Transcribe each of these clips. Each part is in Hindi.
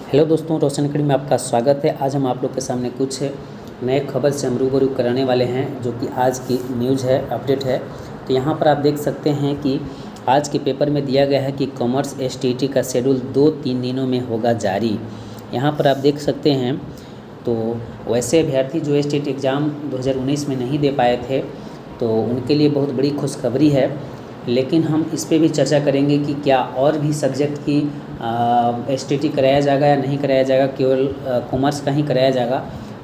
हेलो दोस्तों, रोशन अकेडमी में आपका स्वागत है। आज हम आप लोग के सामने कुछ नए खबर से हम रूबरू कराने वाले हैं, जो कि आज की न्यूज़ है, अपडेट है। तो यहाँ पर आप देख सकते हैं कि आज के पेपर में दिया गया है कि कॉमर्स एसटीईटी का शेड्यूल 2-3 दिनों में होगा जारी। यहाँ पर आप देख सकते हैं। तो वैसे अभ्यर्थी जो एसटीईटी एग्ज़ाम 2019 में नहीं दे पाए थे, तो उनके लिए बहुत बड़ी खुशखबरी है। लेकिन हम इस पे भी चर्चा करेंगे कि क्या और भी सब्जेक्ट की एसटीईटी कराया जाएगा या नहीं कराया जाएगा, केवल कॉमर्स का ही कराया जाएगा।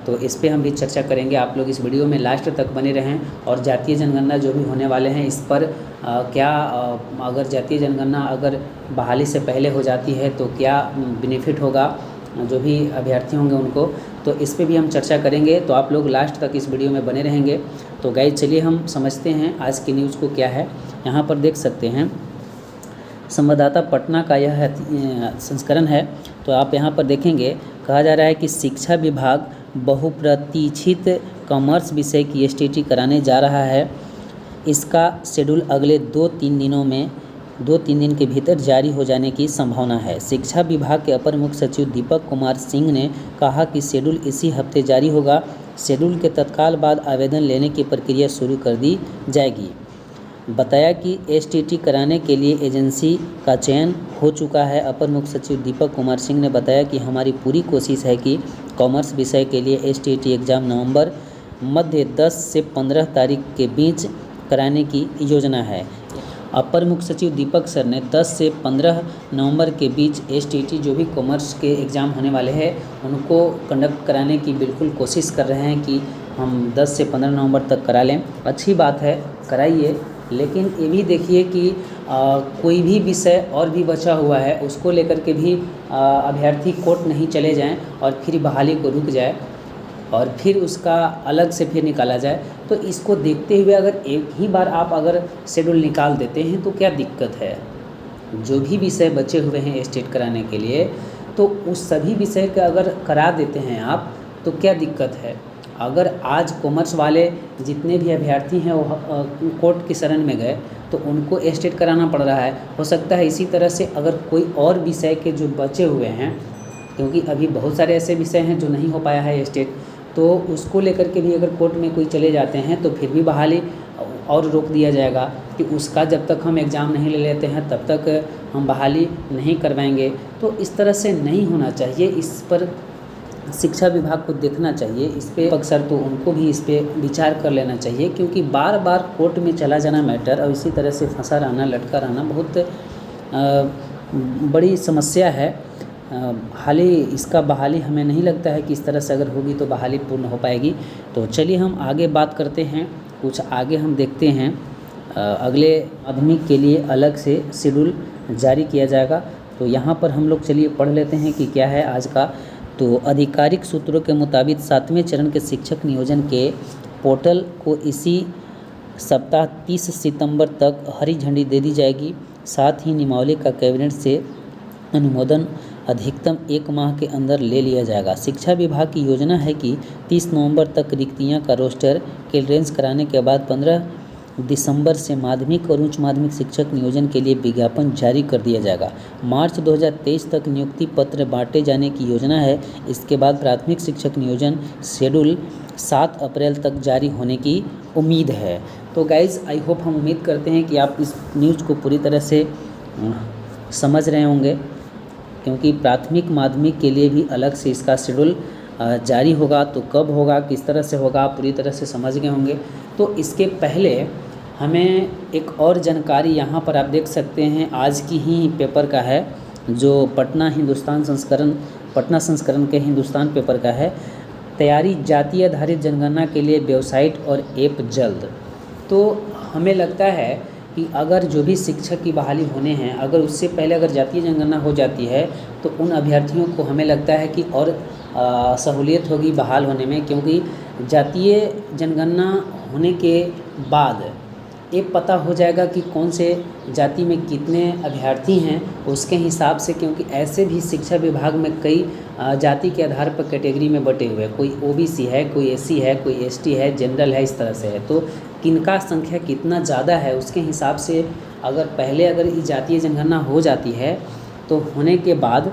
तो इस पे हम भी चर्चा करेंगे। आप लोग इस वीडियो में लास्ट तक बने रहें। और जातीय जनगणना जो भी होने वाले हैं, इस पर अगर जातीय जनगणना अगर बहाली से पहले हो जाती है तो क्या बेनिफिट होगा जो भी अभ्यर्थी होंगे उनको, तो इस पे भी हम चर्चा करेंगे। तो आप लोग लास्ट तक इस वीडियो में बने रहेंगे। तो गाइस, चलिए हम समझते हैं आज की न्यूज़ को क्या है। यहाँ पर देख सकते हैं, संवाददाता पटना का यह संस्करण है। तो आप यहाँ पर देखेंगे, कहा जा रहा है कि शिक्षा विभाग बहुप्रतीक्षित कॉमर्स विषय की एसटीईटी कराने जा रहा है। इसका शेड्यूल अगले 2-3 दिन के भीतर जारी हो जाने की संभावना है। शिक्षा विभाग के अपर मुख्य सचिव दीपक कुमार सिंह ने कहा कि शेड्यूल इसी हफ्ते जारी होगा। शेड्यूल के तत्काल बाद आवेदन लेने की प्रक्रिया शुरू कर दी जाएगी। बताया कि एसटीईटी कराने के लिए एजेंसी का चयन हो चुका है। अपर मुख्य सचिव दीपक कुमार सिंह ने बताया कि हमारी पूरी कोशिश है कि कॉमर्स विषय के लिए एसटीईटी एग्ज़ाम नवंबर मध्य 10 से 15 तारीख के बीच कराने की योजना है। अपर मुख्य सचिव दीपक सर ने 10 से 15 नवंबर के बीच एसटीईटी जो भी कॉमर्स के एग्ज़ाम होने वाले हैं उनको कंडक्ट कराने की बिल्कुल कोशिश कर रहे हैं कि हम 10 से 15 नवंबर तक करा लें। अच्छी बात है, कराइए। लेकिन ये भी देखिए कि कोई भी विषय और भी बचा हुआ है, उसको लेकर के भी अभ्यर्थी कोर्ट नहीं चले जाएं और फिर बहाली को रुक जाए और फिर उसका अलग से फिर निकाला जाए। तो इसको देखते हुए अगर एक ही बार आप अगर शेड्यूल निकाल देते हैं तो क्या दिक्कत है। जो भी विषय बचे हुए हैं एसटीईटी कराने के लिए, तो उस सभी विषय का अगर करा देते हैं आप, तो क्या दिक्कत है। अगर आज कॉमर्स वाले जितने भी अभ्यर्थी हैं वो कोर्ट की शरण में गए, तो उनको एसटीईटी कराना पड़ रहा है। हो सकता है इसी तरह से अगर कोई और विषय के जो बचे हुए हैं, क्योंकि अभी बहुत सारे ऐसे विषय हैं जो नहीं हो पाया है एसटीईटी, तो उसको लेकर के भी अगर कोर्ट में कोई चले जाते हैं तो फिर भी बहाली और रोक दिया जाएगा कि उसका जब तक हम एग्ज़ाम नहीं ले लेते हैं तब तक हम बहाली नहीं करवाएंगे। तो इस तरह से नहीं होना चाहिए। इस पर शिक्षा विभाग को देखना चाहिए। इस पे अक्सर तो उनको भी इस पे विचार कर लेना चाहिए, क्योंकि बार बार कोर्ट में चला जाना मैटर और इसी तरह से फंसा रहना, लटका रहना बहुत बड़ी समस्या है। इसका बहाली हमें नहीं लगता है कि इस तरह से अगर होगी तो बहाली पूर्ण हो पाएगी। तो चलिए हम आगे बात करते हैं। कुछ आगे हम देखते हैं, अगले माध्यमिक के लिए अलग से शेड्यूल जारी किया जाएगा। तो यहाँ पर हम लोग चलिए पढ़ लेते हैं कि क्या है आज का। तो आधिकारिक सूत्रों के मुताबिक 7वें चरण के शिक्षक नियोजन के पोर्टल को इसी सप्ताह 30 सितंबर तक हरी झंडी दे दी जाएगी। साथ ही नियमावली का कैबिनेट से अनुमोदन अधिकतम 1 माह के अंदर ले लिया जाएगा। शिक्षा विभाग की योजना है कि 30 नवंबर तक रिक्तियां का रोस्टर क्लियरेंस कराने के बाद 15 दिसंबर से माध्यमिक और उच्च माध्यमिक शिक्षक नियोजन के लिए विज्ञापन जारी कर दिया जाएगा। मार्च 2023 तक नियुक्ति पत्र बांटे जाने की योजना है। इसके बाद प्राथमिक शिक्षक नियोजन शेड्यूल 7 अप्रैल तक जारी होने की उम्मीद है। तो गाइज़, आई होप हम उम्मीद करते हैं कि आप इस न्यूज़ को पूरी तरह से समझ रहे होंगे, क्योंकि प्राथमिक माध्यमिक के लिए भी अलग से इसका शेड्यूल जारी होगा। तो कब होगा, किस तरह से होगा, आप पूरी तरह से समझ गए होंगे। तो इसके पहले हमें एक और जानकारी यहाँ पर आप देख सकते हैं, आज की ही पेपर का है, जो पटना संस्करण के हिंदुस्तान पेपर का है। तैयारी जातीय आधारित जनगणना के लिए वेबसाइट और ऐप जल्द। तो हमें लगता है कि अगर जो भी शिक्षक की बहाली होने हैं, अगर उससे पहले अगर जातीय जनगणना हो जाती है तो उन अभ्यर्थियों को हमें लगता है कि और सहूलियत होगी बहाल होने में, क्योंकि जातीय जनगणना होने के बाद ये पता हो जाएगा कि कौन से जाति में कितने अभ्यर्थी हैं उसके हिसाब से, क्योंकि ऐसे भी शिक्षा विभाग में कई जाति के आधार पर कैटेगरी में बटे हुए हैं। कोई ओबीसी है, कोई एससी है, कोई एसटी है, जनरल है, इस तरह से है। तो किनका संख्या कितना ज़्यादा है उसके हिसाब से अगर ये जातीय जनगणना हो जाती है तो होने के बाद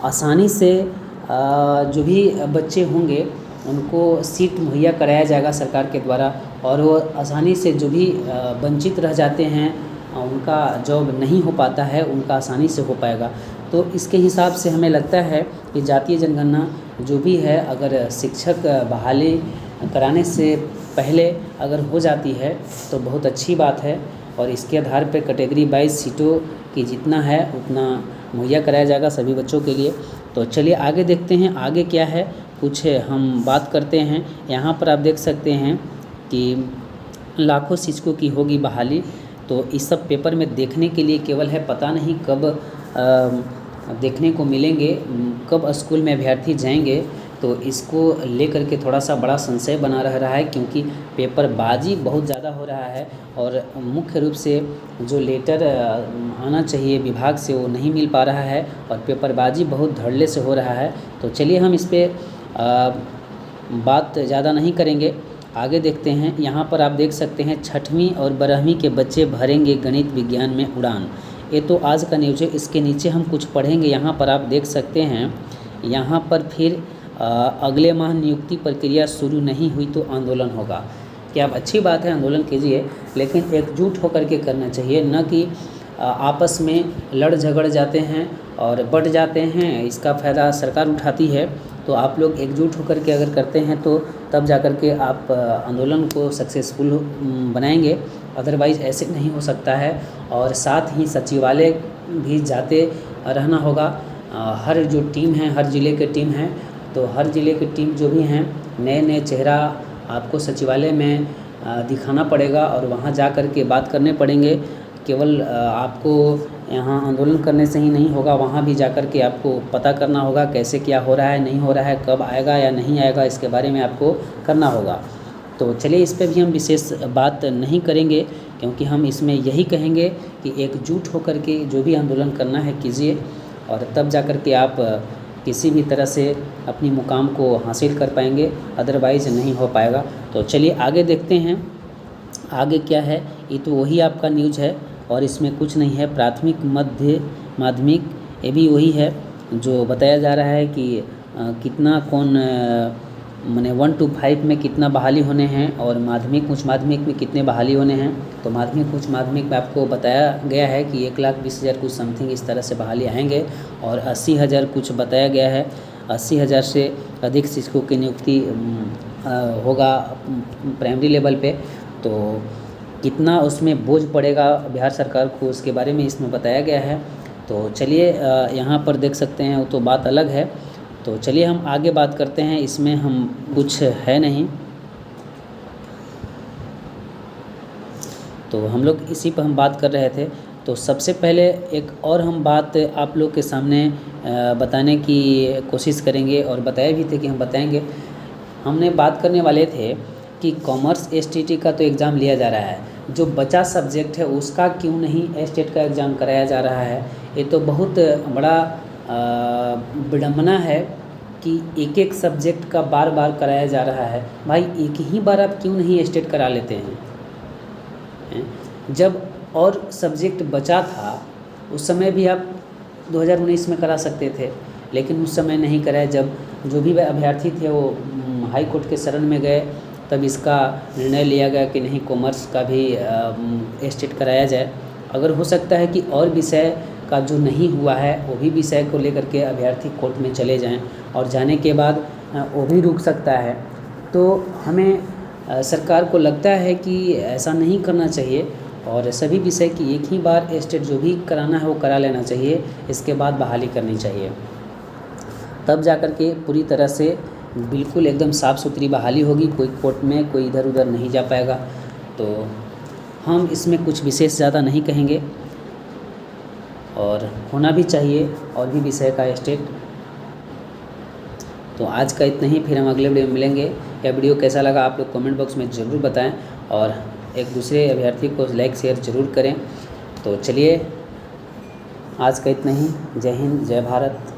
आसानी से जो भी बच्चे होंगे उनको सीट मुहैया कराया जाएगा सरकार के द्वारा, और वो आसानी से जो भी वंचित रह जाते हैं, उनका जॉब नहीं हो पाता है, उनका आसानी से हो पाएगा। तो इसके हिसाब से हमें लगता है कि जातीय जनगणना जो भी है, अगर शिक्षक बहाली कराने से पहले अगर हो जाती है तो बहुत अच्छी बात है, और इसके आधार पर कैटेगरी वाइज सीटों की जितना है उतना मुहैया कराया जाएगा सभी बच्चों के लिए। तो चलिए आगे देखते हैं आगे क्या है, कुछ हम बात करते हैं। यहाँ पर आप देख सकते हैं कि लाखों शिक्षकों की होगी बहाली। तो इस सब पेपर में देखने के लिए केवल है, पता नहीं कब देखने को मिलेंगे, कब स्कूल में अभ्यर्थी जाएंगे। तो इसको लेकर के थोड़ा सा बड़ा संशय बना रह रहा है, क्योंकि पेपरबाजी बहुत ज़्यादा हो रहा है, और मुख्य रूप से जो लेटर आना चाहिए विभाग से वो नहीं मिल पा रहा है, और पेपरबाजी बहुत धड़ल्ले से हो रहा है। तो चलिए हम इस पर बात ज़्यादा नहीं करेंगे, आगे देखते हैं। यहाँ पर आप देख सकते हैं 6वीं और 12वीं के बच्चे भरेंगे गणित विज्ञान में उड़ान। ये तो आज का न्यूज़ है। इसके नीचे हम कुछ पढ़ेंगे। यहाँ पर आप देख सकते हैं, यहाँ पर फिर अगले माह नियुक्ति प्रक्रिया शुरू नहीं हुई तो आंदोलन होगा। क्या अच्छी बात है, आंदोलन कीजिए, लेकिन एकजुट होकर के करना चाहिए, न कि आपस में लड़ झगड़ जाते हैं और बढ़ जाते हैं, इसका फ़ायदा सरकार उठाती है। तो आप लोग एकजुट होकर के अगर करते हैं तो तब जा कर के आप आंदोलन को सक्सेसफुल बनाएंगे, अदरवाइज़ ऐसे नहीं हो सकता है। और साथ ही सचिवालय भी जाते रहना होगा। हर जो टीम है, हर ज़िले के टीम हैं, तो हर ज़िले की टीम जो भी हैं, नए नए चेहरा आपको सचिवालय में दिखाना पड़ेगा, और वहाँ जा कर के बात करने पड़ेंगे। केवल आपको यहाँ आंदोलन करने से ही नहीं होगा, वहाँ भी जा कर के आपको पता करना होगा कैसे क्या हो रहा है, नहीं हो रहा है, कब आएगा या नहीं आएगा, इसके बारे में आपको करना होगा। तो चलिए इस पर भी हम विशेष बात नहीं करेंगे, क्योंकि हम इसमें यही कहेंगे कि एकजुट होकर के जो भी आंदोलन करना है कीजिए, और तब जा कर के आप किसी भी तरह से अपनी मुकाम को हासिल कर पाएंगे, अदरवाइज़ नहीं हो पाएगा। तो चलिए आगे देखते हैं आगे क्या है। ये तो वही आपका न्यूज़ है, और इसमें कुछ नहीं है। प्राथमिक मध्य माध्यमिक ये भी वही है जो बताया जा रहा है कि कितना कौन माने 1 to 5 में कितना बहाली होने हैं, और माध्यमिक उच्च माध्यमिक में कितने बहाली होने हैं। तो माध्यमिक उच्च माध्यमिक में आपको बताया गया है कि 1,20,000 कुछ समथिंग इस तरह से बहाली आएंगे, और 80,000 कुछ बताया गया है। 80,000 से अधिक शिक्षकों की नियुक्ति होगा प्राइमरी लेवल पे। तो कितना उसमें बोझ पड़ेगा बिहार सरकार को, उसके बारे में इसमें बताया गया है। तो चलिए यहाँ पर देख सकते हैं, वो तो बात अलग है। तो चलिए हम आगे बात करते हैं, इसमें हम कुछ है नहीं, तो हम लोग इसी पर हम बात कर रहे थे। तो सबसे पहले एक और हम बात आप लोग के सामने बताने की कोशिश करेंगे, और बताए भी थे कि हम बताएंगे। हमने बात करने वाले थे कि कॉमर्स एसटीटी का तो एग्ज़ाम लिया जा रहा है, जो बचा सब्जेक्ट है उसका क्यों नहीं एस्टेट का एग्ज़ाम कराया जा रहा है। ये तो बहुत बड़ा विडम्बना है कि एक एक सब्जेक्ट का बार बार कराया जा रहा है। भाई एक ही बार आप क्यों नहीं एस्टेट करा लेते हैं? जब और सब्जेक्ट बचा था उस समय भी आप 2019 में करा सकते थे, लेकिन उस समय नहीं कराया। जब जो भी अभ्यर्थी थे वो हाई कोर्ट के शरण में गए, तब इसका निर्णय लिया गया कि नहीं, कॉमर्स का भी एस्टेट कराया जाए। अगर हो सकता है कि और विषय का जो नहीं हुआ है वो भी विषय को लेकर के अभ्यर्थी कोर्ट में चले जाएं, और जाने के बाद वो भी रुक सकता है। तो हमें सरकार को लगता है कि ऐसा नहीं करना चाहिए, और सभी विषय की एक ही बार एस्टेट जो भी कराना है वो करा लेना चाहिए, इसके बाद बहाली करनी चाहिए। तब जा कर के पूरी तरह से बिल्कुल एकदम साफ़ सुथरी बहाली होगी, कोई कोर्ट में कोई इधर उधर नहीं जा पाएगा। तो हम इसमें कुछ विशेष ज़्यादा नहीं कहेंगे, और होना भी चाहिए और भी विषय का एस्टेट। तो आज का इतना ही, फिर हम अगले वीडियो में मिलेंगे। यह वीडियो कैसा लगा आप लोग कमेंट बॉक्स में ज़रूर बताएं, और एक दूसरे अभ्यर्थी को लाइक शेयर ज़रूर करें। तो चलिए आज का इतना ही। जय हिंद, जय भारत।